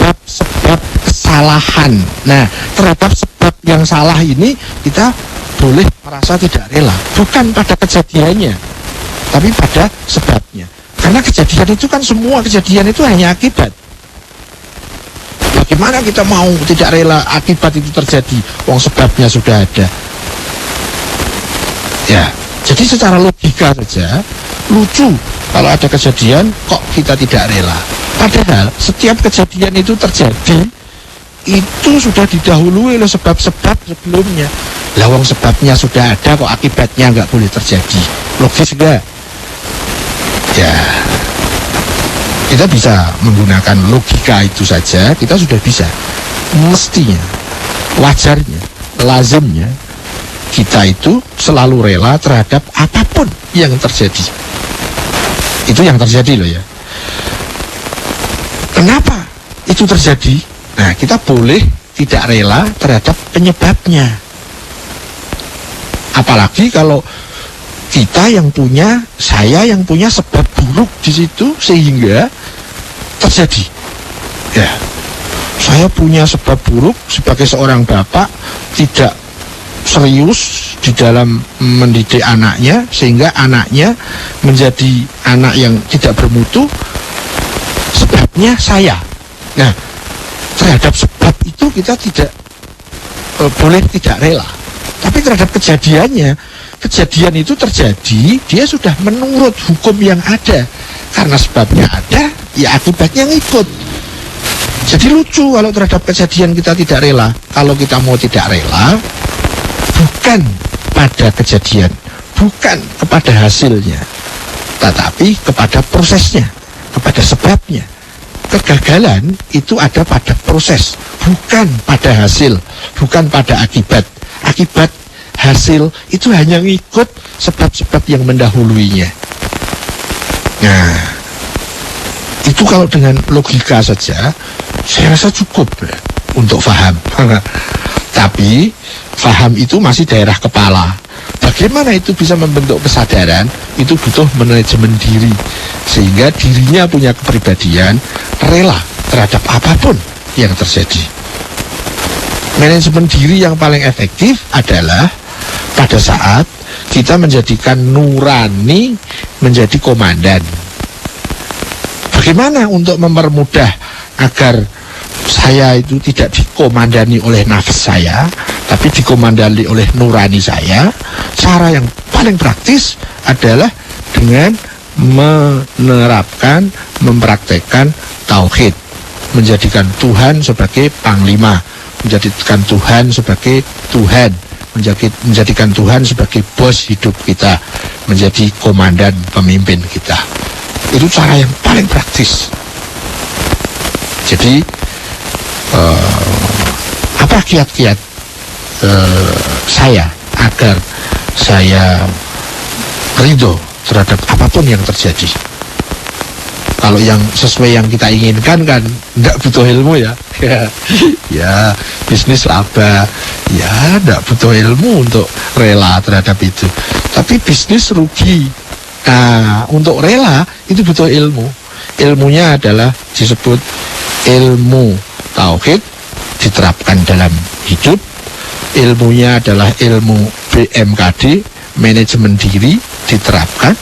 sebab-sebab kesalahan. Nah, terhadap sebab yang salah ini kita boleh merasa tidak rela, bukan pada kejadiannya, tapi pada sebabnya. Karena kejadian itu kan, semua kejadian itu hanya akibat. Bagaimana kita mau tidak rela akibat itu terjadi, wong sebabnya sudah ada. Ya, jadi secara logika saja lucu kalau ada kejadian kok kita tidak rela. Padahal setiap kejadian itu terjadi itu sudah didahului oleh sebab-sebab sebelumnya. Lah wong sebabnya sudah ada, kok akibatnya nggak boleh terjadi? Logis nggak? Ya, kita bisa menggunakan logika itu saja, kita sudah bisa. Mestinya, wajarnya, lazimnya, kita itu selalu rela terhadap apapun yang terjadi. Itu yang terjadi loh ya. Kenapa itu terjadi? Nah, kita boleh tidak rela terhadap penyebabnya. Apalagi kalau kita yang punya, saya yang punya sebab buruk di situ sehingga terjadi. Ya, saya punya sebab buruk sebagai seorang bapak, tidak serius di dalam mendidik anaknya sehingga anaknya menjadi anak yang tidak bermutu. Sebabnya saya. Nah, terhadap sebab itu kita tidak boleh tidak rela. Tapi terhadap kejadiannya, kejadian itu terjadi, dia sudah menurut hukum yang ada. Karena sebabnya ada, ya akibatnya ngikut. Jadi lucu kalau terhadap kejadian kita tidak rela. Kalau kita mau tidak rela, bukan pada kejadian, bukan kepada hasilnya, tetapi kepada prosesnya, kepada sebabnya. Kegagalan itu ada pada proses, bukan pada hasil, bukan pada akibat. Akibat, hasil itu hanya ngikut sebab-sebab yang mendahuluinya. Nah, itu kalau dengan logika saja, saya rasa cukup ya, untuk paham. Tapi paham itu masih daerah kepala. Bagaimana itu bisa membentuk kesadaran? Itu butuh manajemen diri, sehingga dirinya punya kepribadian rela terhadap apapun yang terjadi. Manajemen diri yang paling efektif adalah pada saat kita menjadikan nurani menjadi komandan. Bagaimana untuk mempermudah agar saya itu tidak dikomandani oleh nafas saya, tapi dikomandani oleh nurani saya? Cara yang paling praktis adalah dengan menerapkan, mempraktekkan tauhid, menjadikan Tuhan sebagai panglima, menjadikan Tuhan sebagai Tuhan, menjadikan Tuhan sebagai bos hidup kita, menjadi komandan pemimpin kita. Itu cara yang paling praktis. Jadi apa kiat-kiat saya agar saya ridho terhadap apapun yang terjadi? Kalau yang sesuai yang kita inginkan kan tidak butuh ilmu ya. Ya, bisnis laba, ya tidak butuh ilmu untuk rela terhadap itu. Tapi bisnis rugi. Nah, untuk rela itu butuh ilmu. Ilmunya adalah disebut ilmu tauhid, diterapkan dalam hidup. Ilmunya adalah ilmu BMKD, manajemen diri, diterapkan.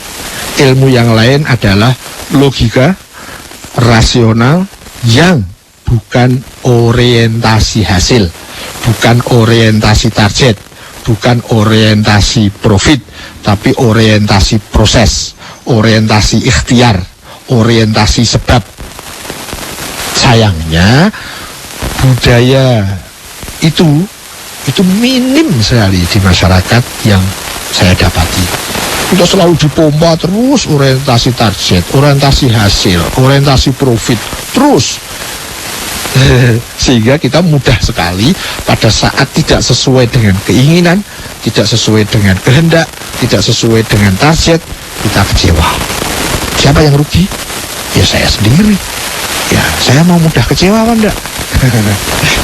Ilmu yang lain adalah logika, rasional, yang bukan orientasi hasil, bukan orientasi target, bukan orientasi profit, tapi orientasi proses, orientasi ikhtiar, orientasi sebab. Sayangnya budaya itu minim sekali di masyarakat yang saya dapati. Kita selalu dipompa terus orientasi target, orientasi hasil, orientasi profit, terus. Sehingga kita mudah sekali pada saat tidak sesuai dengan keinginan, tidak sesuai dengan kehendak, tidak sesuai dengan target, kita kecewa. Siapa yang rugi? Ya saya sendiri. Ya saya mau mudah kecewa apa enggak?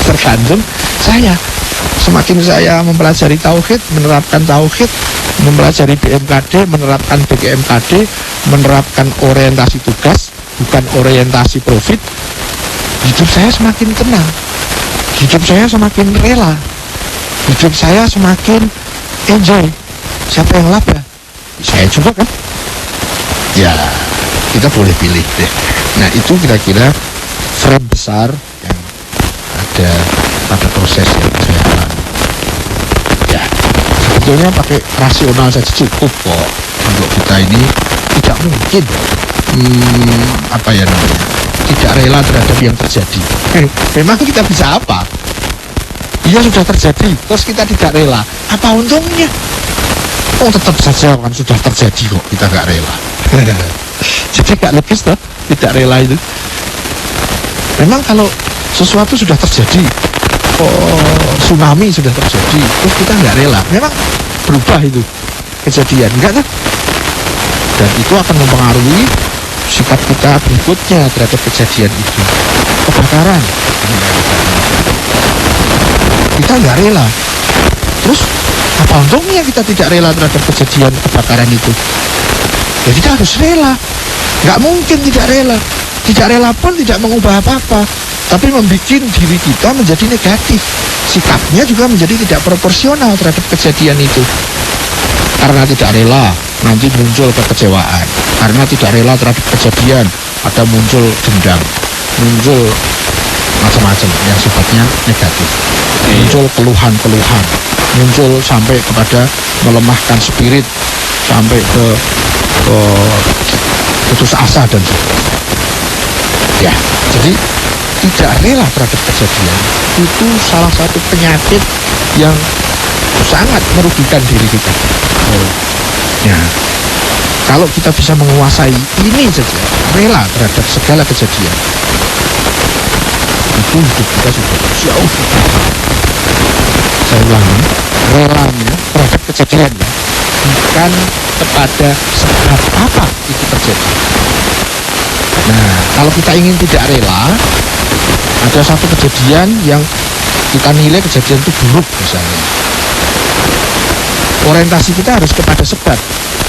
Tergantung saya. Semakin saya mempelajari tauhid, menerapkan tauhid, mempelajari BMKD, menerapkan BMKD, menerapkan orientasi tugas, bukan orientasi profit, hidup saya semakin tenang, hidup saya semakin rela, hidup saya semakin enjoy. Siapa yang laba? Saya juga kan. Ya, kita boleh pilih deh. Nah, itu kira-kira frame besar yang ada pada proses yang saya alami. Ya, sebetulnya pakai rasional saja cukup kok. Kalau kita ini tidak mungkin apa ya namanya, tidak rela terhadap yang terjadi. Memang kita bisa apa? Iya, sudah terjadi, terus kita tidak rela. Apa untungnya? Oh, tetap saja kan sudah terjadi kok, kita nggak rela. Jadi nggak logis toh, tidak rela itu. Memang kalau sesuatu sudah terjadi, tsunami sudah terjadi, terus kita nggak rela, memang berubah itu kejadian, enggak kan? Dan itu akan mempengaruhi sikap kita berikutnya terhadap kejadian itu. Kebakaran, kita nggak rela, terus apa untungnya kita tidak rela terhadap kejadian kebakaran itu? Ya kita harus rela, nggak mungkin tidak rela. Tidak rela pun tidak mengubah apa-apa, tapi membuat diri kita menjadi negatif. Sikapnya juga menjadi tidak proporsional terhadap kejadian itu. Karena tidak rela, nanti muncul kekecewaan. Karena tidak rela terhadap kejadian, ada muncul dendam, muncul macam-macam yang sifatnya negatif, muncul keluhan-keluhan, muncul sampai kepada melemahkan spirit, sampai ke putus asa dan sebagainya. Ya, jadi tidak rela terhadap kejadian itu salah satu penyakit yang sangat merugikan diri kita. Ya, kalau kita bisa menguasai ini saja, rela terhadap segala kejadian, itu hidup kita sudah jauh. Saya ulangi, relanya terhadap kejadian, ya, bukan kepada sebab apa itu terjadi. Nah, kalau kita ingin tidak rela, ada satu kejadian yang kita nilai kejadian itu buruk misalnya. Orientasi kita harus kepada sebab,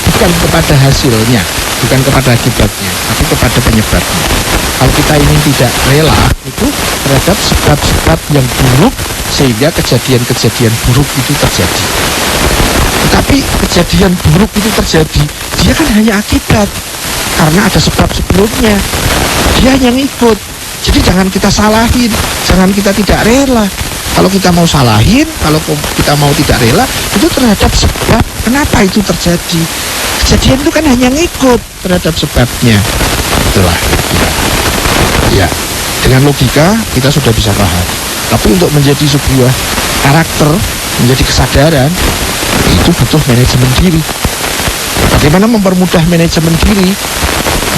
bukan kepada hasilnya, bukan kepada akibatnya, tapi kepada penyebabnya. Kalau kita ingin tidak rela itu terhadap sebab-sebab yang buruk sehingga kejadian-kejadian buruk itu terjadi. Tetapi kejadian buruk itu terjadi, dia kan hanya akibat. Karena ada sebab sebelumnya, dia hanya ngikut. Jadi jangan kita salahin, jangan kita tidak rela. Kalau kita mau salahin, kalau kita mau tidak rela, itu terhadap sebab kenapa itu terjadi. Kejadian itu kan hanya ngikut terhadap sebabnya. Itulah. Ya, dengan logika kita sudah bisa paham. Tapi untuk menjadi sebuah karakter, menjadi kesadaran, itu butuh manajemen diri. Bagaimana mempermudah manajemen diri?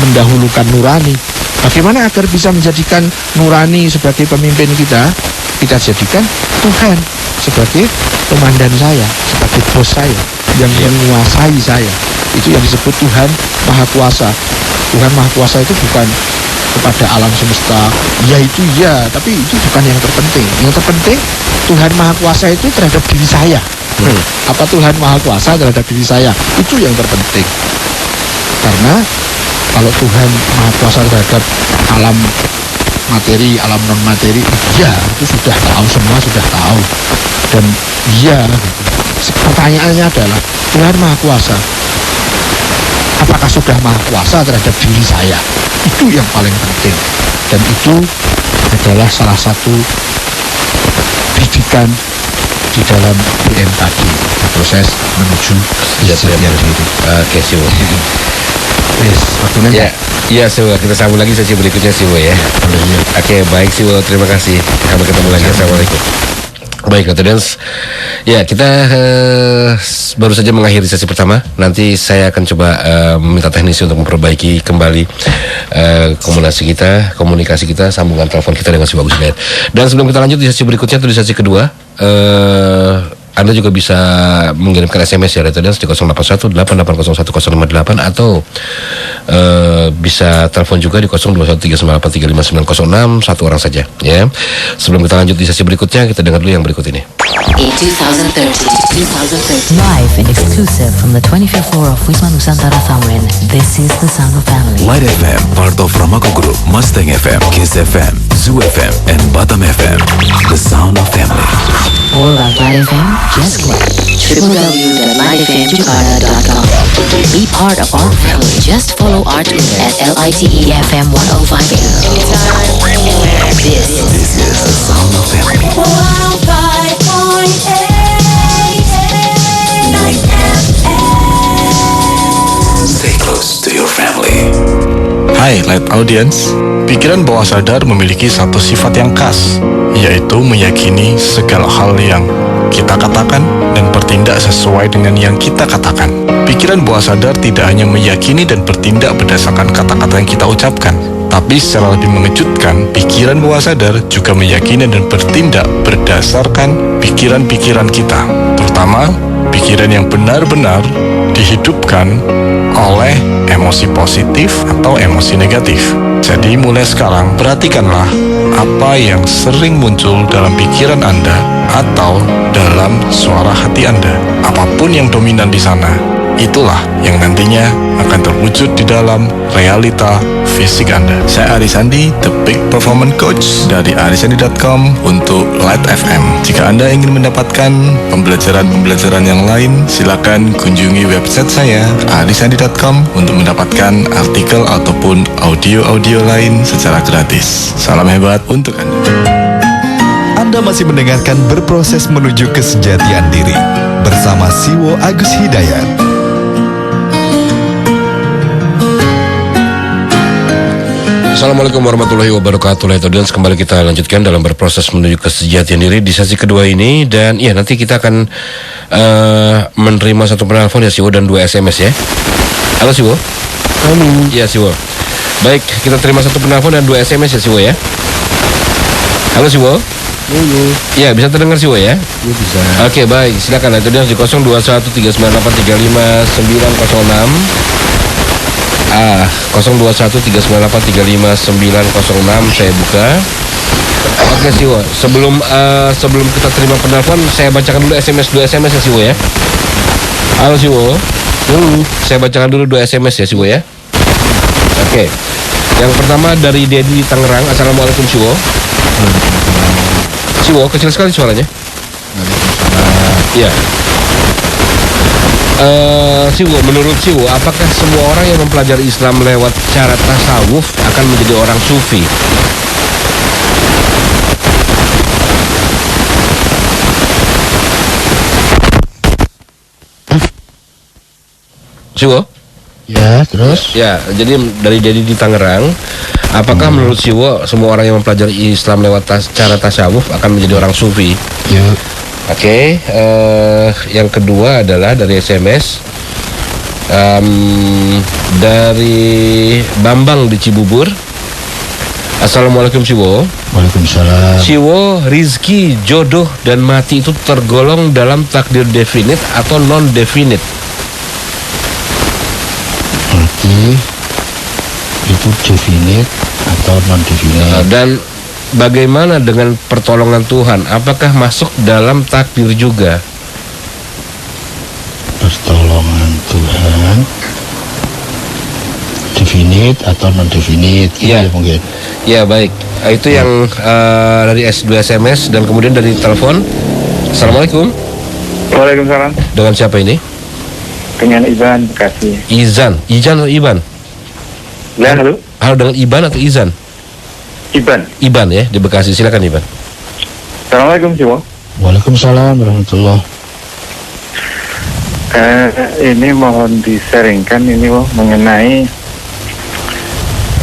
Mendahulukan nurani. Bagaimana agar bisa menjadikan nurani sebagai pemimpin kita? Kita jadikan Tuhan sebagai komandan saya, sebagai bos saya, yang menguasai saya. Itu yang disebut Tuhan Maha Kuasa. Tuhan Maha Kuasa itu bukan kepada alam semesta, ya itu ya, tapi itu bukan yang terpenting. Yang terpenting Tuhan Maha Kuasa itu terhadap diri saya. Apa Tuhan Maha Kuasa terhadap diri saya? Itu yang terpenting. Karena kalau Tuhan Maha Kuasa terhadap alam materi, alam non materi, ya itu sudah tahu, semua sudah tahu. Dan iya, pertanyaannya adalah Tuhan Maha Kuasa, apakah sudah Maha Kuasa terhadap diri saya? Itu yang paling penting. Dan itu adalah salah satu didikan di dalam BM tadi, proses menuju kesejahteraan diri. Oke, Siwo. Yes, waktunya. Ya, Siwo. Kita sambung lagi sesi berikutnya, Siwo ya. Oke, baik Siwo. Terima kasih. Sampai ketemu lagi. Assalamualaikum. Baik, Dance. Ya, kita baru saja mengakhiri sesi pertama. Nanti saya akan coba meminta teknisi untuk memperbaiki kembali komunikasi kita, sambungan telepon kita dengan si Bagus Net. Dan sebelum kita lanjut di sesi berikutnya, atau di sesi kedua, Anda juga bisa mengirimkan SMS ya, Dance di 081-880-1058 atau bisa telepon juga di 021398359906, satu orang saja ya. Sebelum kita lanjut di sesi berikutnya, kita dengar dulu yang berikut ini. in 2030. Live and exclusive from the 25th floor of Wisma Nusantara Thamrin, this is the sound of family. Light FM, part of Ramako Group, Mustang FM, Kiss FM, Zoo FM, and Batam FM. The sound of family. All about Light FM, just click www.lightfmjakarta.com. Be part of our family. Just follow our Twitter at LITEFM 105. Anytime, anywhere. This is the sound of family. 105.8 Stay close to your family. Hai Light Audience, pikiran bawah sadar memiliki satu sifat yang khas, yaitu meyakini segala hal yang kita katakan dan bertindak sesuai dengan yang kita katakan. Pikiran bawah sadar tidak hanya meyakini dan bertindak berdasarkan kata-kata yang kita ucapkan, tapi secara lebih mengejutkan, pikiran bawah sadar juga meyakini dan bertindak berdasarkan pikiran-pikiran kita, terutama pikiran yang benar-benar dihidupkan oleh emosi positif atau emosi negatif. Jadi mulai sekarang, perhatikanlah apa yang sering muncul dalam pikiran Anda atau dalam suara hati Anda. Apapun yang dominan di sana, itulah yang nantinya akan terwujud di dalam realita fisik Anda. Saya Aris Sandi, The Big Performance Coach dari arisandi.com untuk Light FM. Jika Anda ingin mendapatkan pembelajaran-pembelajaran yang lain, silakan kunjungi website saya arisandi.com untuk mendapatkan artikel ataupun audio-audio lain secara gratis. Salam hebat untuk Anda. Anda masih mendengarkan Berproses Menuju Kesejatian Diri bersama Siwo Agus Hidayat. Assalamualaikum warahmatullahi wabarakatuh. Light Audience, kembali kita lanjutkan dalam Berproses Menuju Kesejatian Diri di sesi kedua ini. Dan ya, nanti kita akan menerima satu penelpon ya Siwo dan 2 SMS ya. Halo Siwo. Halo. Ya Siwo. Baik, kita terima satu penelpon dan 2 SMS ya Siwo ya. Halo Siwo. Halo. Ya, bisa terdengar Siwo ya? Ya bisa. Oke, baik. Silakan Light Audience di 0213983596. 0213983596 saya buka. Oke Siwo, sebelum kita terima penelpon, saya bacakan dulu dua SMS ya Siwo ya. Halo Siwo. Saya bacakan dulu 2 SMS ya Siwo ya. Oke. Yang pertama dari Dedi di Tangerang. Assalamualaikum Siwo. Siwo, kecil sekali suaranya. Iya. Siwo, menurut Siwo, apakah semua orang yang mempelajari Islam lewat cara tasawuf akan menjadi orang sufi? Siwo? Ya, terus? Ya, jadi dari Dedi di Tangerang, apakah menurut Siwo semua orang yang mempelajari Islam lewat cara tasawuf akan menjadi orang sufi? Ya. Oke, yang kedua adalah dari SMS dari Bambang di Cibubur. Assalamualaikum Siwo. Waalaikumsalam. Siwo, rizki, jodoh, dan mati itu tergolong dalam takdir definit atau non definit? Berarti itu definite atau non definite? Dan bagaimana dengan pertolongan Tuhan? Apakah masuk dalam takdir juga? Pertolongan Tuhan definite atau non definite? Iya, mungkin. Ya baik. Itu yang dari S2 SMS dan kemudian dari telepon. Assalamualaikum. Waalaikumsalam. Dengan siapa ini? Dengan Iban Bekasi. Izan atau Iban? Ya, halo. Halo, dengan Iban atau Izan? Iban ya, di Bekasi. Silakan Iban. Assalamualaikum Siwo. Waalaikumsalam warahmatullahi. Ini mohon disaringkan ini mengenai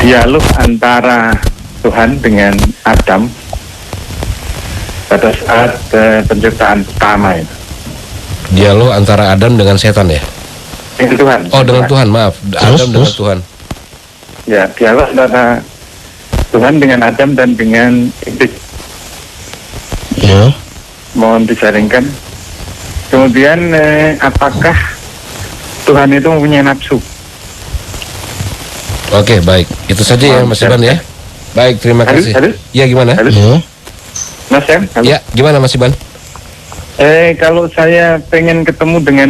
dialog antara Tuhan dengan Adam pada saat penciptaan pertama itu. Dialog antara Adam dengan setan ya? Dengan Tuhan. Oh, dengan Tuhan, maaf. Adam dengan Tuhan. Ya, dialog antara Tuhan dengan Adam dan dengan iblis. Ya. Mohon disaringkan. Kemudian apakah Tuhan itu mempunyai nafsu? Oke, baik. Itu saja ya Mas Iban ya. Baik, terima kasih. Halo? Ya, gimana? Halo? Ya. Mas Sam? Halo? Ya, gimana Mas Iban? Kalau saya pengen ketemu dengan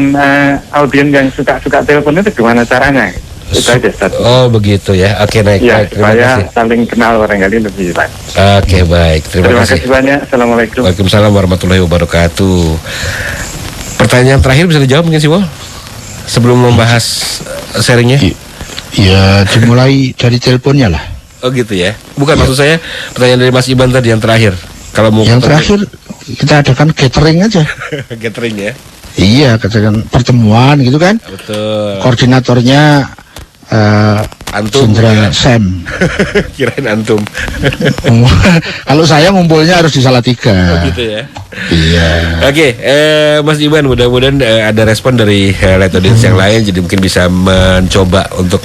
audiens yang suka telepon itu gimana caranya? Itu aja, Ustaz. Oh begitu ya. Oke, baik. Ya, Baik, terima supaya kasih. saling kenal barangkali lebih baik. Oke, baik. Terima kasih. banyak. Assalamualaikum. Waalaikumsalam warahmatullahi wabarakatuh. Pertanyaan terakhir bisa dijawab mungkin sih, Wol? Sebelum membahas sharingnya. Ya, dimulai dari teleponnya lah. Oh gitu ya. Bukan, maksud saya pertanyaan dari Mas Iban tadi yang terakhir. Kalau mau Yang terakhir kita adakan gathering aja. gathering ya. Iya, katakan pertemuan gitu kan. Betul. Koordinatornya Antum Jenderal ya. Sam. Kirain antum. Kalau saya ngumpulnya harus di Salatiga. Gitu ya. Iya. Oke, Mas Iban, mudah-mudahan ada respon dari light audience yang lain, jadi mungkin bisa mencoba untuk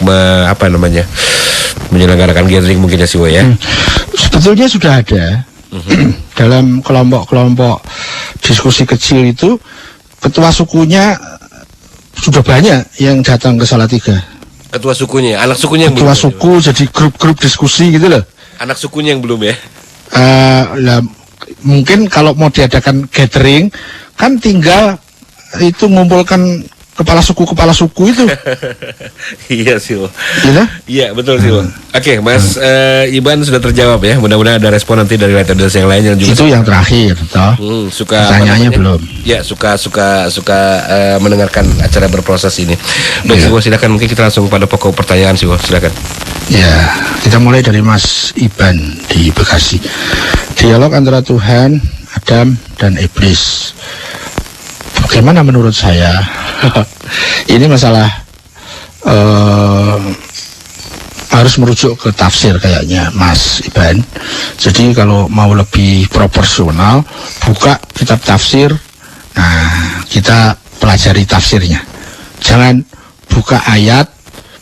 menyelenggarakan gathering mungkin ya Siwo ya. Sebetulnya sudah ada dalam kelompok-kelompok diskusi kecil itu, ketua sukunya sudah banyak yang datang ke Salatiga. Ketua sukunya, anak sukunya yang Ketua belum. suku jadi grup-grup diskusi gitu loh. Anak sukunya yang belum ya. Lah, mungkin kalau mau diadakan gathering kan tinggal itu ngumpulkan kepala suku itu. Iya Siwo. Gitu? Iya betul Siwo. Oke, Mas Iban sudah terjawab ya. Mudah-mudahan ada respon nanti dari light audience yang lain yang juga Itu yang terakhir toh. suka Pertanyaannya belum. Ya, suka mendengarkan acara berproses ini. Baik, Siwo, silakan, mungkin kita langsung pada pokok pertanyaan Siwo, silakan. Ya, kita mulai dari Mas Iban di Bekasi. Dialog antara Tuhan, Adam, dan Iblis. Bagaimana menurut saya? Ini masalah harus merujuk ke tafsir kayaknya, Mas Iban. Jadi kalau mau lebih proporsional, buka kitab tafsir. Nah, kita pelajari tafsirnya. Jangan buka ayat,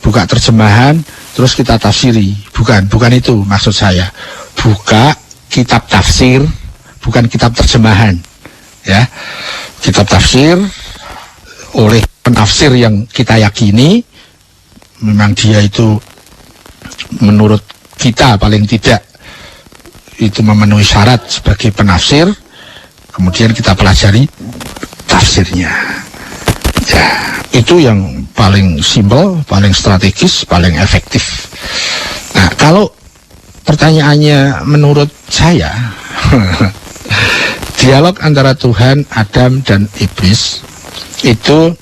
buka terjemahan, terus kita tafsiri. Bukan itu maksud saya. Buka kitab tafsir, bukan kitab terjemahan. Ya, kitab tafsir oleh penafsir yang kita yakini, memang dia itu menurut kita paling tidak itu memenuhi syarat sebagai penafsir. Kemudian kita pelajari tafsirnya. Ya, itu yang paling simpel, paling strategis, paling efektif. Nah, kalau pertanyaannya menurut saya dialog antara Tuhan, Adam, dan Iblis itu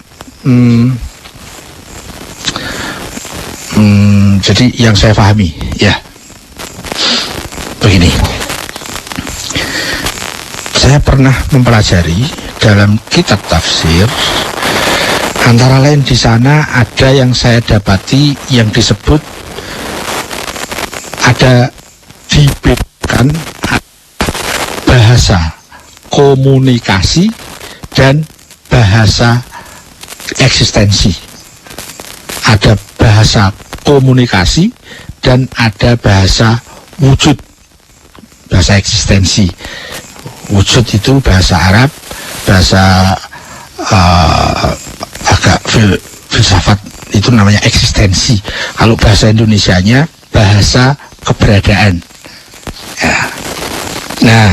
jadi yang saya pahami ya begini. Saya pernah mempelajari dalam kitab tafsir, antara lain di sana ada yang saya dapati yang disebut ada dibedakan bahasa komunikasi dan bahasa eksistensi. Ada bahasa komunikasi dan ada bahasa wujud, bahasa eksistensi. Wujud itu bahasa Arab, bahasa agak filsafat itu namanya eksistensi. Kalau bahasa Indonesianya bahasa keberadaan. Ya. Nah,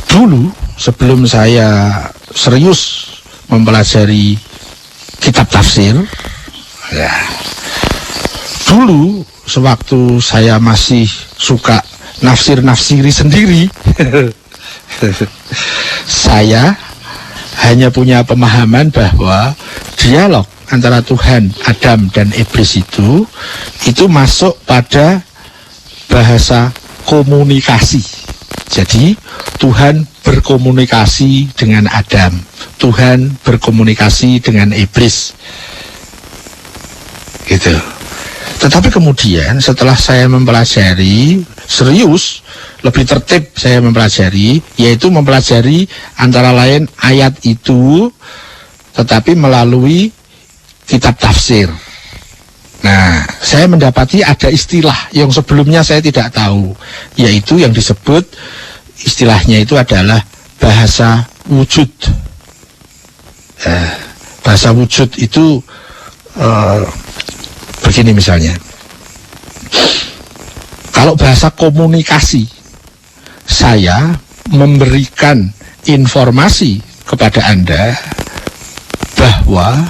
dulu sebelum saya serius mempelajari kitab tafsir, ya, dulu sewaktu saya masih suka nafsiri sendiri, saya hanya punya pemahaman bahwa dialog antara Tuhan, Adam, dan Iblis itu masuk pada bahasa komunikasi. Jadi Tuhan berkomunikasi dengan Adam, Tuhan berkomunikasi dengan Iblis, gitu. Tetapi kemudian setelah saya mempelajari serius, lebih tertib saya mempelajari, yaitu mempelajari antara lain ayat itu, tetapi melalui kitab tafsir. Nah, saya mendapati ada istilah yang sebelumnya saya tidak tahu, yaitu yang disebut istilahnya itu adalah bahasa wujud. Bahasa wujud itu begini misalnya. Kalau bahasa komunikasi, saya memberikan informasi kepada Anda bahwa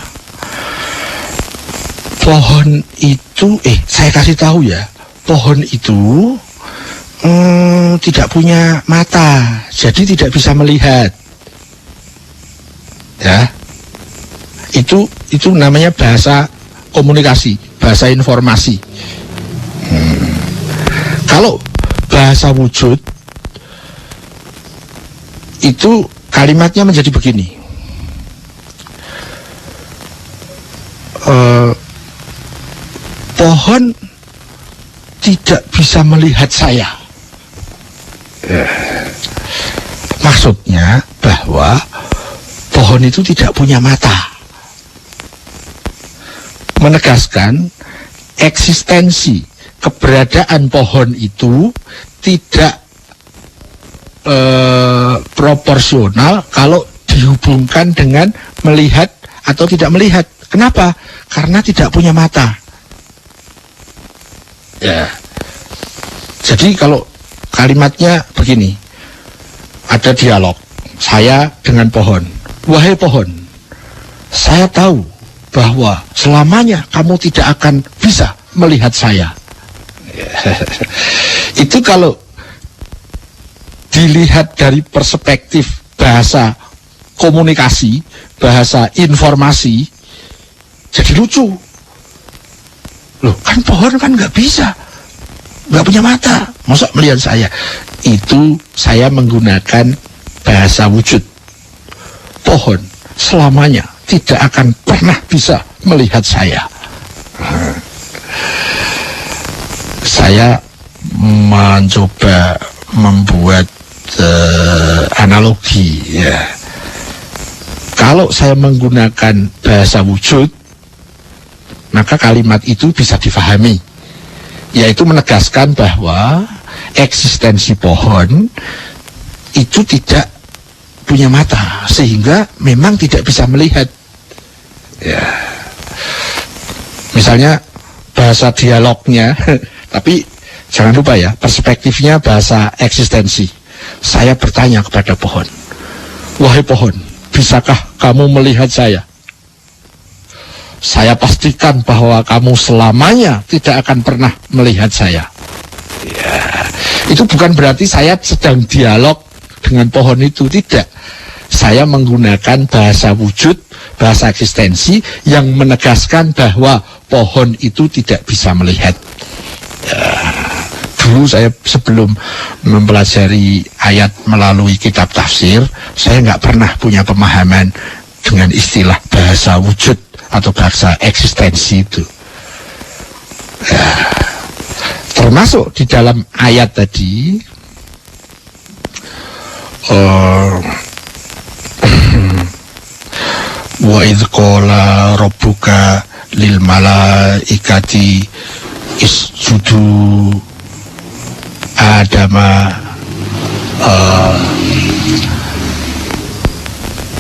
pohon itu, saya kasih tahu ya, pohon itu tidak punya mata, jadi tidak bisa melihat. Ya, itu namanya bahasa komunikasi, bahasa informasi. Kalau bahasa wujud itu kalimatnya menjadi begini. Pohon tidak bisa melihat saya. Maksudnya bahwa pohon itu tidak punya mata. Menegaskan eksistensi keberadaan pohon itu tidak proporsional kalau dihubungkan dengan melihat atau tidak melihat. Kenapa? Karena tidak punya mata. Ya. Jadi kalau kalimatnya begini, ada dialog saya dengan pohon. Wahai pohon, saya tahu bahwa selamanya kamu tidak akan bisa melihat saya. Itu kalau dilihat dari perspektif bahasa komunikasi, bahasa informasi, jadi lucu. Loh, kan pohon kan nggak bisa, nggak punya mata, masa melihat saya? Itu saya menggunakan bahasa wujud. Pohon selamanya tidak akan pernah bisa melihat saya. Saya mencoba membuat analogi ya. Kalau saya menggunakan bahasa wujud, maka kalimat itu bisa difahami, yaitu menegaskan bahwa eksistensi pohon itu tidak punya mata, sehingga memang tidak bisa melihat. Ya. Misalnya bahasa dialognya, tapi jangan lupa ya, perspektifnya bahasa eksistensi. Saya bertanya kepada pohon, wahai pohon, bisakah kamu melihat saya? Saya pastikan bahwa kamu selamanya tidak akan pernah melihat saya. Ya, itu bukan berarti saya sedang dialog dengan pohon itu, tidak. Saya menggunakan bahasa wujud, bahasa eksistensi yang menegaskan bahwa pohon itu tidak bisa melihat. Ya, dulu saya sebelum mempelajari ayat melalui kitab tafsir, saya nggak pernah punya pemahaman dengan istilah bahasa wujud atau bahasa eksistensi itu. Ya, termasuk di dalam ayat tadi, wa idh qala rabbuka lil malaikati isjudu adama.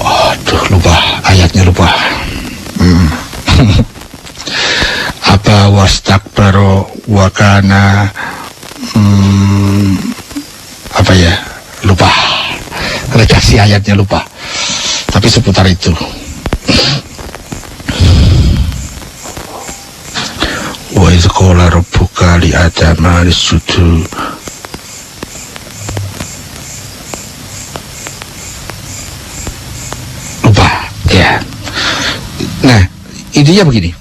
Aduh, lupa ayatnya, lupa. Apa wastakbaro wa kana apa ya, lupa redaksi ayatnya, lupa, tapi seputar itu. Wa idh qala rabbuka li adama isjudu. Lupa ya. Nah, intinya begini,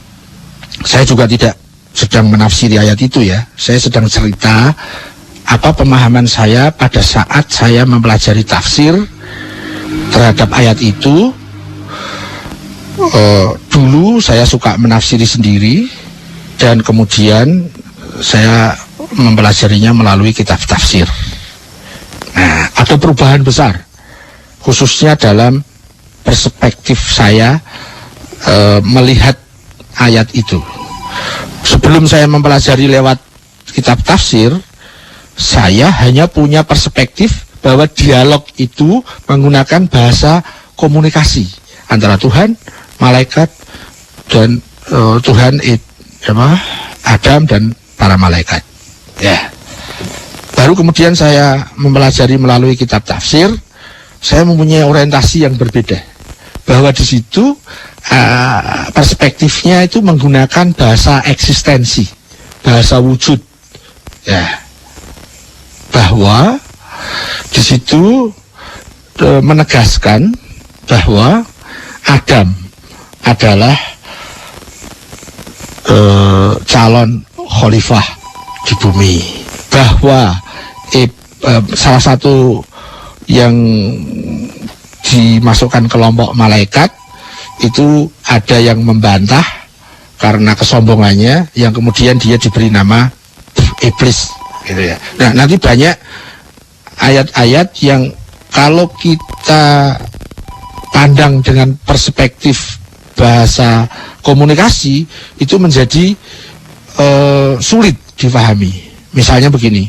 saya juga tidak sedang menafsiri ayat itu ya, saya sedang cerita apa pemahaman saya pada saat saya mempelajari tafsir terhadap ayat itu. Dulu saya suka menafsiri sendiri, dan kemudian saya mempelajarinya melalui kitab tafsir. Nah, ada perubahan besar, khususnya dalam perspektif saya melihat ayat itu. Sebelum saya mempelajari lewat kitab tafsir, saya hanya punya perspektif bahwa dialog itu menggunakan bahasa komunikasi antara Tuhan, malaikat, dan Tuhan Adam dan para malaikat. Ya. Baru kemudian saya mempelajari melalui kitab tafsir, saya mempunyai orientasi yang berbeda. Bahwa di situ perspektifnya itu menggunakan bahasa eksistensi, bahasa wujud. Ya. Bahwa di situ menegaskan bahwa Adam adalah calon khalifah di bumi. Bahwa salah satu yang dimasukkan kelompok malaikat itu ada yang membantah karena kesombongannya, yang kemudian dia diberi nama iblis, gitu ya. Nah, nanti banyak ayat-ayat yang kalau kita pandang dengan perspektif bahasa komunikasi itu menjadi sulit difahami. Misalnya begini,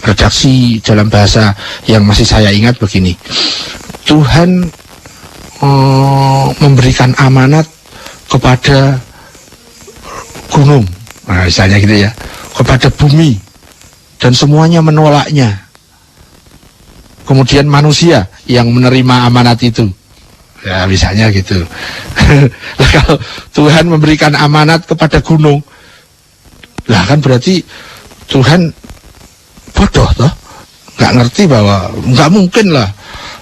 redaksi dalam bahasa yang masih saya ingat begini, Tuhan memberikan amanat kepada gunung, nah, misalnya gitu ya, kepada bumi, dan semuanya menolaknya. Kemudian manusia yang menerima amanat itu, ya misalnya gitu. Nah, kalau Tuhan memberikan amanat kepada gunung, lah kan berarti Tuhan bodoh toh, nggak ngerti bahwa nggak mungkin lah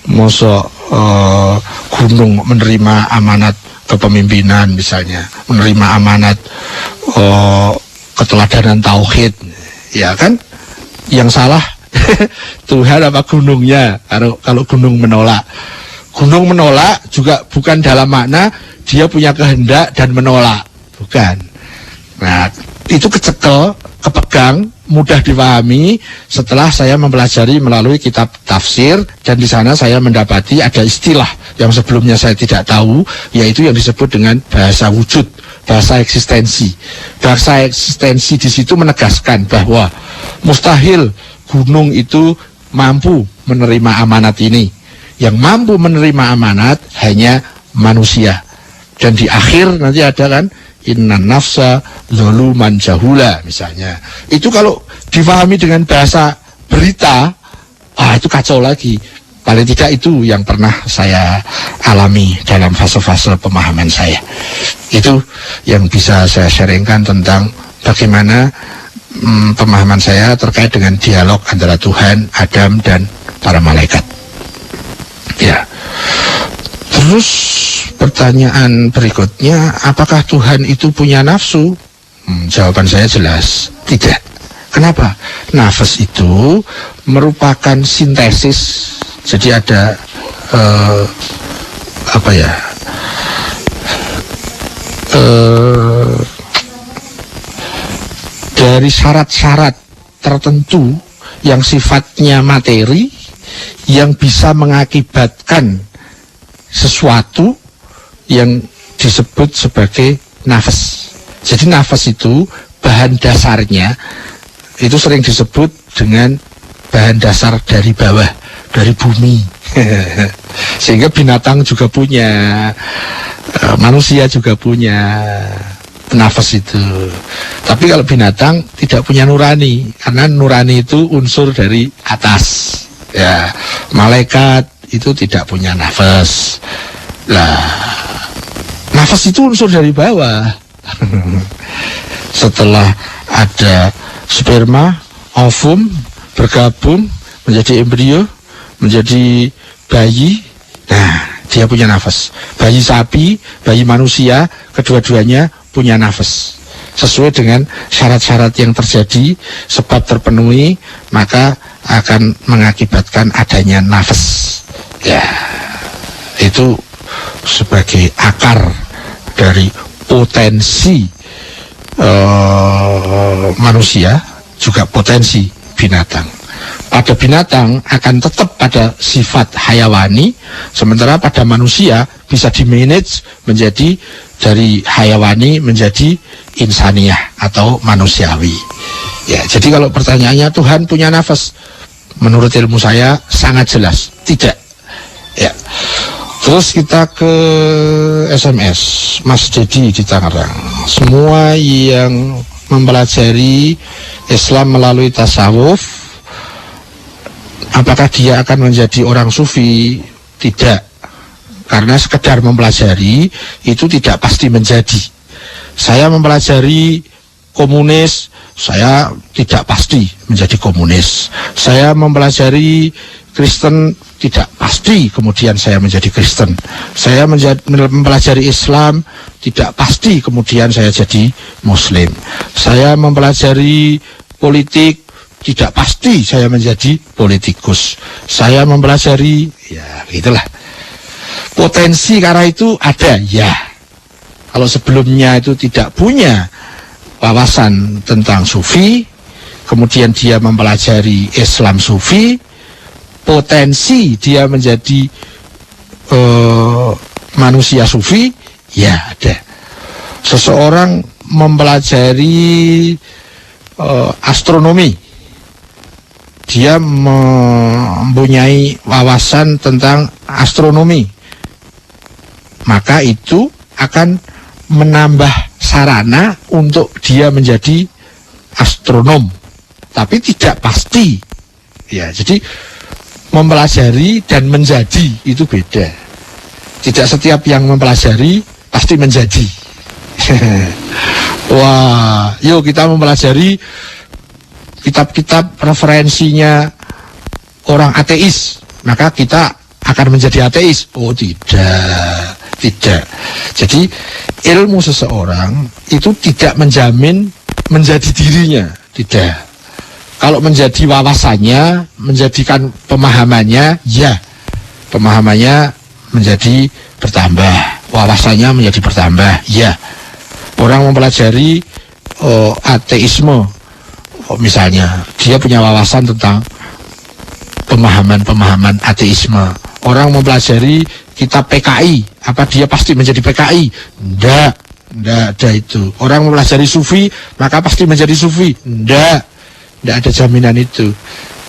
masa gunung menerima amanat kepemimpinan, misalnya menerima amanat keteladanan tauhid, ya kan? Yang salah Tuhan apa gunungnya? Kalau gunung menolak juga bukan dalam makna dia punya kehendak dan menolak, bukan. Nah, itu kecekel, kepegang, mudah dipahami setelah saya mempelajari melalui kitab tafsir, dan di sana saya mendapati ada istilah yang sebelumnya saya tidak tahu, yaitu yang disebut dengan bahasa wujud, bahasa eksistensi. Bahasa eksistensi di situ menegaskan bahwa mustahil gunung itu mampu menerima amanat ini. Yang mampu menerima amanat hanya manusia. Dan di akhir nanti ada kan, inna nafsa zaluman jahula misalnya. Itu kalau difahami dengan bahasa berita, itu kacau lagi. Paling tidak itu yang pernah saya alami dalam fase-fase pemahaman saya. Itu yang bisa saya sharingkan tentang bagaimana pemahaman saya terkait dengan dialog antara Tuhan, Adam, dan para malaikat. Ya. Terus pertanyaan berikutnya, apakah Tuhan itu punya nafsu? Jawaban saya jelas, tidak. Kenapa? Nafas itu merupakan sintesis. Jadi ada dari syarat-syarat tertentu yang sifatnya materi, yang bisa mengakibatkan sesuatu yang disebut sebagai nafas. Jadi nafas itu bahan dasarnya itu sering disebut dengan bahan dasar dari bawah, dari bumi. Sehingga binatang juga punya, manusia juga punya nafas itu. Tapi kalau binatang tidak punya nurani, karena nurani itu unsur dari atas. Ya, malaikat itu tidak punya nafas. Lah, nafas itu unsur dari bawah. Setelah ada sperma, ovum bergabung menjadi embrio, menjadi bayi. Nah, dia punya nafas. Bayi sapi, bayi manusia, kedua-duanya punya nafas. Sesuai dengan syarat-syarat yang terjadi, sebab terpenuhi, maka akan mengakibatkan adanya nafas. Ya, itu sebagai akar dari potensi manusia, juga potensi binatang. Pada binatang akan tetap pada sifat hayawani, sementara pada manusia bisa dimanage menjadi dari hayawani menjadi insaniah atau manusiawi. Ya, jadi kalau pertanyaannya Tuhan punya nafas, menurut ilmu saya sangat jelas tidak. Ya. Terus kita ke SMS Mas Dedi di Tangerang. Semua yang mempelajari Islam melalui tasawuf Apakah dia akan menjadi orang sufi? Tidak. Karena sekedar mempelajari itu tidak pasti menjadi. Saya mempelajari komunis, saya tidak pasti menjadi komunis. Saya mempelajari Kristen, tidak pasti kemudian saya menjadi Kristen. Saya mempelajari Islam, tidak pasti kemudian saya jadi Muslim. Saya mempelajari politik, tidak pasti saya menjadi politikus. Saya mempelajari, ya gitulah. Potensi karena itu ada, ya. Kalau sebelumnya itu tidak punya wawasan tentang sufi, kemudian dia mempelajari Islam sufi, potensi dia menjadi manusia sufi, ya ada. Seseorang mempelajari astronomi, dia mempunyai wawasan tentang astronomi, maka itu akan menambah sarana untuk dia menjadi astronom, tapi tidak pasti. Ya, jadi mempelajari dan menjadi itu beda. Tidak setiap yang mempelajari pasti menjadi. Wah, yuk kita mempelajari kitab-kitab referensinya orang ateis, maka kita akan menjadi ateis. Oh tidak. Jadi ilmu seseorang itu tidak menjamin menjadi dirinya, tidak. Kalau menjadi wawasannya, menjadikan pemahamannya, ya pemahamannya menjadi bertambah, wawasannya menjadi bertambah, ya. Orang mempelajari ateisme, misalnya dia punya wawasan tentang pemahaman ateisme. Orang mempelajari kitab PKI, apa dia pasti menjadi PKI? Tidak ada itu. Orang mempelajari sufi, maka pasti menjadi sufi? Tidak ada jaminan itu.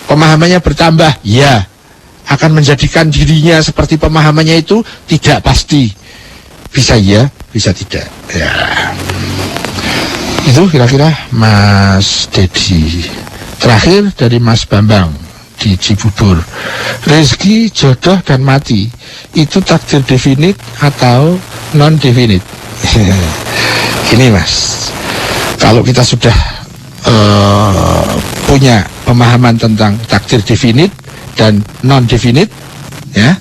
Pemahamannya bertambah, ya. Akan menjadikan dirinya seperti pemahamannya itu? Tidak pasti. Bisa ya, bisa tidak. Ya. Itu kira-kira Mas Dedi. Terakhir dari Mas Bambang di Cibubur. Rezeki, jodoh, dan mati itu takdir definit atau non definit? Gini Mas, kalau kita sudah punya pemahaman tentang takdir definit dan non definit, ya,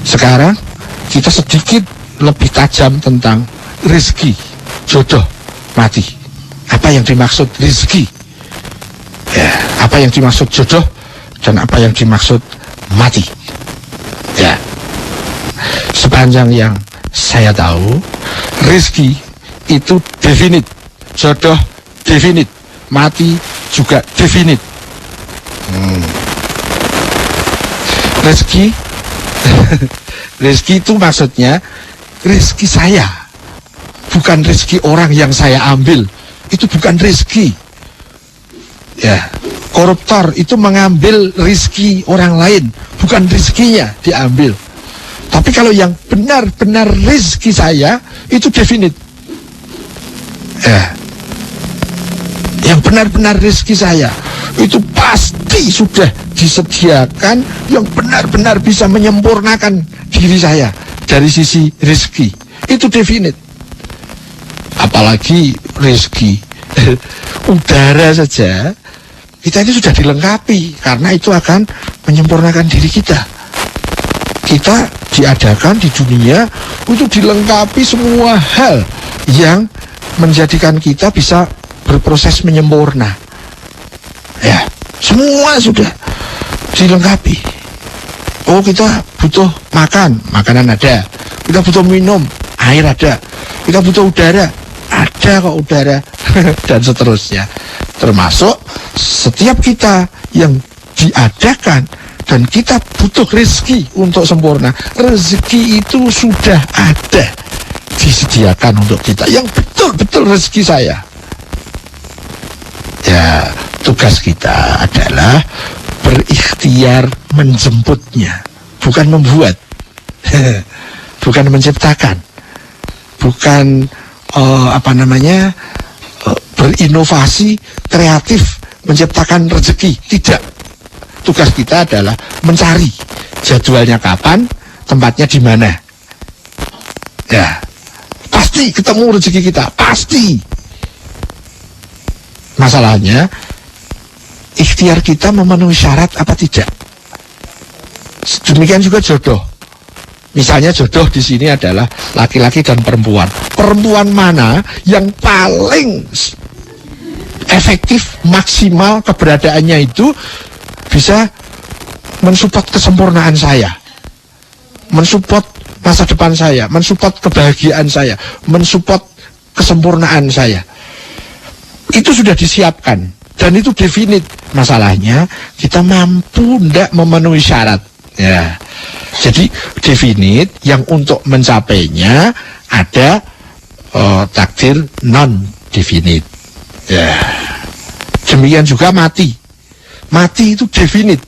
sekarang kita sedikit lebih tajam tentang rezeki, jodoh, mati. Apa yang dimaksud rezeki? Ya, apa yang dimaksud jodoh? Dan apa yang dimaksud mati? Ya, sepanjang yang saya tahu, rezeki itu definit, jodoh definit, mati juga definit. Rezeki itu maksudnya rezeki saya, bukan rezeki orang yang saya ambil. Itu bukan rezeki. Ya, koruptor itu mengambil rezeki orang lain, bukan rezekinya diambil. Tapi kalau yang benar-benar rezeki saya itu definit. Ya, yang benar-benar rezeki saya itu pasti sudah disediakan yang benar-benar bisa menyempurnakan diri saya dari sisi rezeki. Itu definit. Apalagi rezeki udara saja kita ini sudah dilengkapi, karena itu akan menyempurnakan diri kita. Kita diadakan di dunia untuk dilengkapi semua hal yang menjadikan kita bisa berproses menyempurna. Ya, semua sudah dilengkapi. Oh, kita butuh makan, makanan ada. Kita butuh minum, air ada. Kita butuh udara, ada kok udara. Dan seterusnya. Termasuk setiap kita yang diadakan dan kita butuh rezeki untuk sempurna. Rezeki itu sudah ada, disediakan untuk kita, yang betul-betul rezeki saya. Ya, tugas kita adalah berikhtiar menjemputnya, bukan membuat, bukan menciptakan, bukan berinovasi kreatif menciptakan rezeki. Tidak, Tugas kita adalah mencari jadwalnya kapan, tempatnya di mana. Ya, pasti ketemu rezeki kita, pasti. Masalahnya, ikhtiar kita memenuhi syarat apa tidak. Demikian juga jodoh. Misalnya jodoh di sini adalah laki-laki dan perempuan. Perempuan mana yang paling efektif, maksimal keberadaannya itu bisa mensupport kesempurnaan saya, mensupport masa depan saya, mensupport kebahagiaan saya, mensupport kesempurnaan saya. Itu sudah disiapkan dan itu definite. Masalahnya kita mampu tidak memenuhi syarat. Ya, jadi definite yang untuk mencapainya ada takdir non definite. Ya, demikian juga mati. Mati itu definite.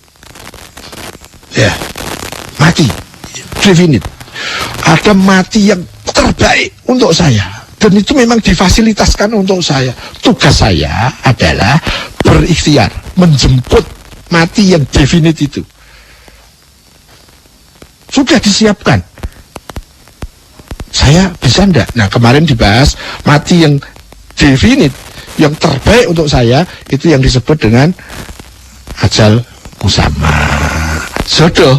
Ya, mati definite. Ada mati yang terbaik untuk saya dan itu memang difasilitaskan untuk saya. Tugas saya adalah berikhtiar menjemput mati yang definite itu. Sudah disiapkan. Saya bisa enggak? Nah, kemarin dibahas mati yang definite, yang terbaik untuk saya, itu yang disebut dengan ajal musamma. Jodoh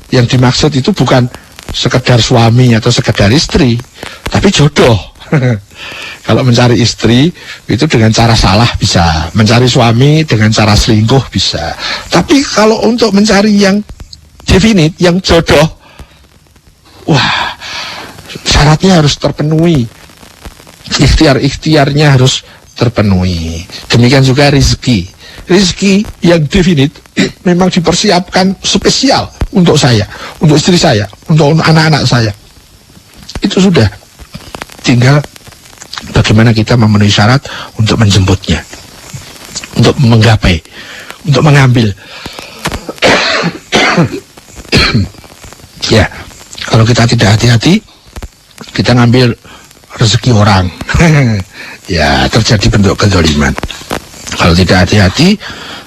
yang dimaksud itu bukan sekedar suami atau sekedar istri, tapi jodoh. Kalau mencari istri itu dengan cara salah bisa, mencari suami dengan cara selingkuh bisa. Tapi kalau untuk mencari yang definite, yang jodoh, wah, syaratnya harus terpenuhi, ikhtiar-ikhtiarnya harus terpenuhi. Demikian juga rezeki. Rezeki yang definite memang dipersiapkan spesial untuk saya, untuk istri saya, untuk anak-anak saya. Itu sudah. Tinggal bagaimana kita memenuhi syarat untuk menjemputnya, untuk menggapai, untuk mengambil. Ya, kalau kita tidak hati-hati, kita ngambil rezeki orang. Ya, terjadi bentuk kezaliman. Kalau tidak hati-hati,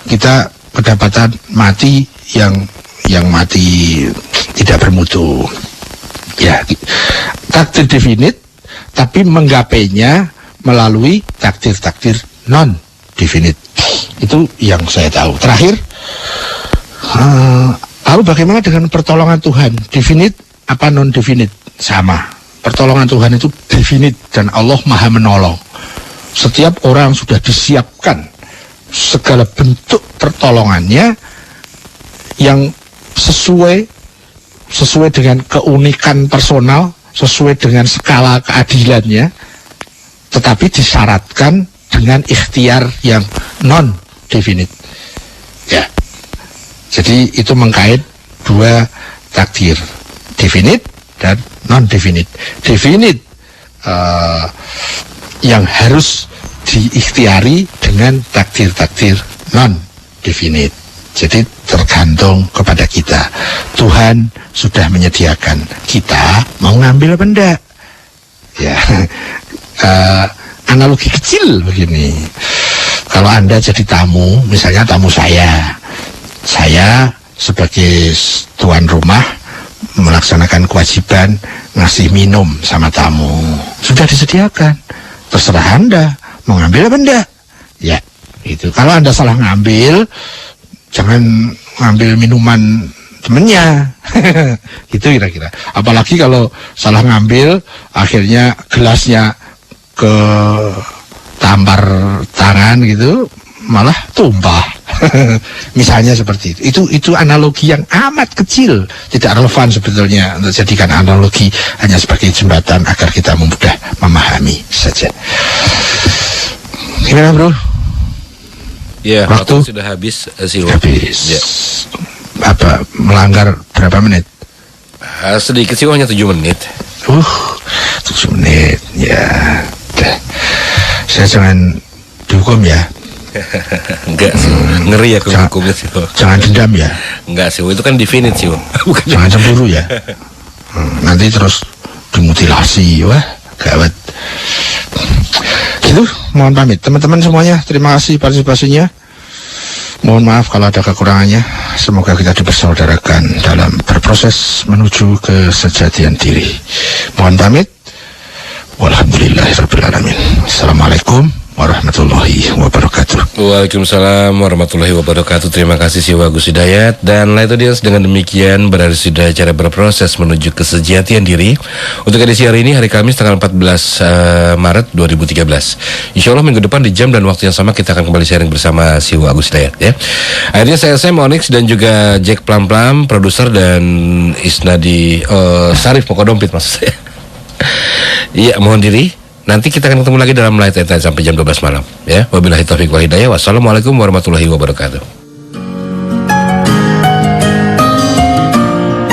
kita kedapatan mati yang mati tidak bermutu. Ya, takdir definite, tapi menggapainya melalui takdir-takdir non definite. Itu yang saya tahu. Terakhir, lalu bagaimana dengan pertolongan Tuhan? Definite apa non definite? Sama. Pertolongan Tuhan itu definite dan Allah Maha menolong. Setiap orang sudah disiapkan segala bentuk pertolongannya yang sesuai dengan keunikan personal, sesuai dengan skala keadilannya, tetapi disyaratkan dengan ikhtiar yang non definite. Ya, jadi itu mengkait dua takdir, definite dan non definite. Definite yang harus diikhtiari dengan takdir-takdir non definite. Jadi tergantung kepada kita. Tuhan sudah menyediakan, kita mau ngambil apa enggak? Ya, analogi kecil begini. Kalau Anda jadi tamu, misalnya tamu saya sebagai tuan rumah melaksanakan kewajiban ngasih minum sama tamu. Sudah disediakan. Terserah Anda mau ngambil apa enggak. Ya, itu. Kalau Anda salah ngambil, jangan ngambil minuman temennya. Gitu kira-kira. Apalagi kalau salah ngambil, akhirnya gelasnya ke tampar tangan gitu, malah tumpah. Misalnya seperti itu. Itu analogi yang amat kecil, tidak relevan sebetulnya untuk jadikan analogi, hanya sebagai jembatan agar kita mudah memahami saja. Gimana, Bro? Ya, waktu sudah habis, Habis. Ya. Apa, melanggar berapa menit? Sedikit sih, hanya 7 menit. 7 menit. Ya, udah. Saya jangan dihukum ya. Enggak sih, ngeri ya kalau hukumnya sih. Jangan dendam ya. Enggak sih, itu kan definite sih. Bukan. Jangan cemburu ya. Nanti terus dimutilasi, wah gawat. Gitu, mohon pamit teman-teman semuanya. Terima kasih partisipasinya. Mohon maaf kalau ada kekurangannya. Semoga kita dipersaudarakan dalam berproses menuju kesejatian diri. Mohon pamit. Walhamdulillahirrabbilalamin. Assalamualaikum warahmatullahi wabarakatuh. Waalaikumsalam warahmatullahi wabarakatuh. Terima kasih Siwa Agus Hidayat. Dan itu dia, dengan demikian berarti sudah cara berproses menuju kesejatian diri untuk edisi hari ini, hari Kamis tanggal 14 Maret 2013. Insya Allah minggu depan di jam dan waktu yang sama kita akan kembali sharing bersama Siwa Agus Hidayat ya. Akhirnya saya Sam Onyx dan juga Jack Plam Plam, produser, dan Isnadi Sarif Mokodompit maksud saya. Iya, mohon diri. Nanti kita akan ketemu lagi dalam Light and Time sampai jam 12 malam ya. Wabillahi taufiq wal hidayah. Wassalamualaikum warahmatullahi wabarakatuh.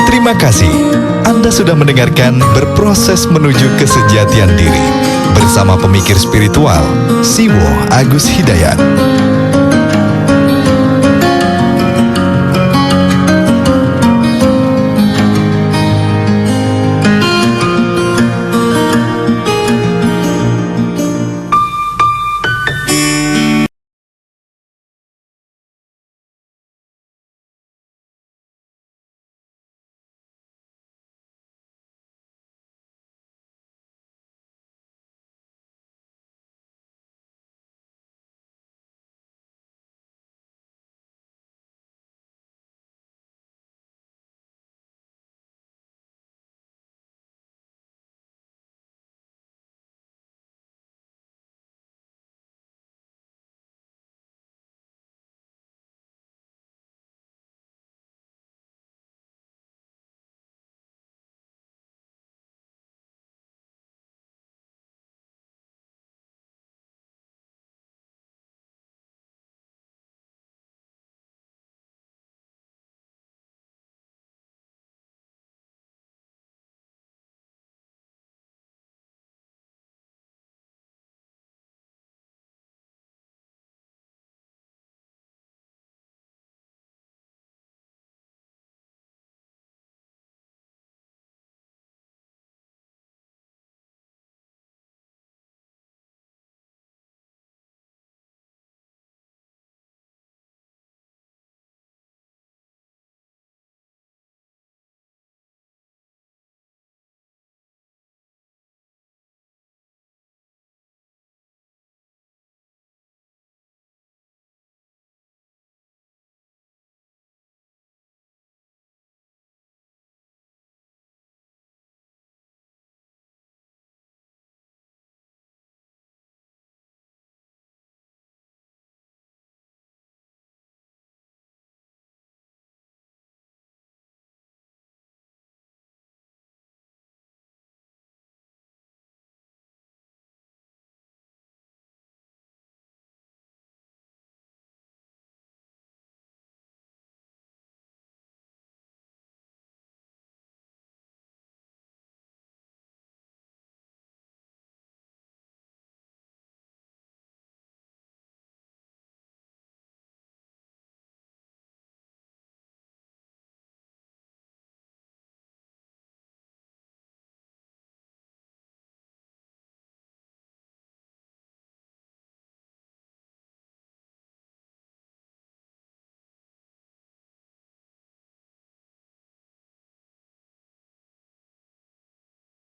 Terima kasih. Anda sudah mendengarkan Berproses Menuju Kesejatian Diri bersama pemikir spiritual Siwo Agus Hidayat.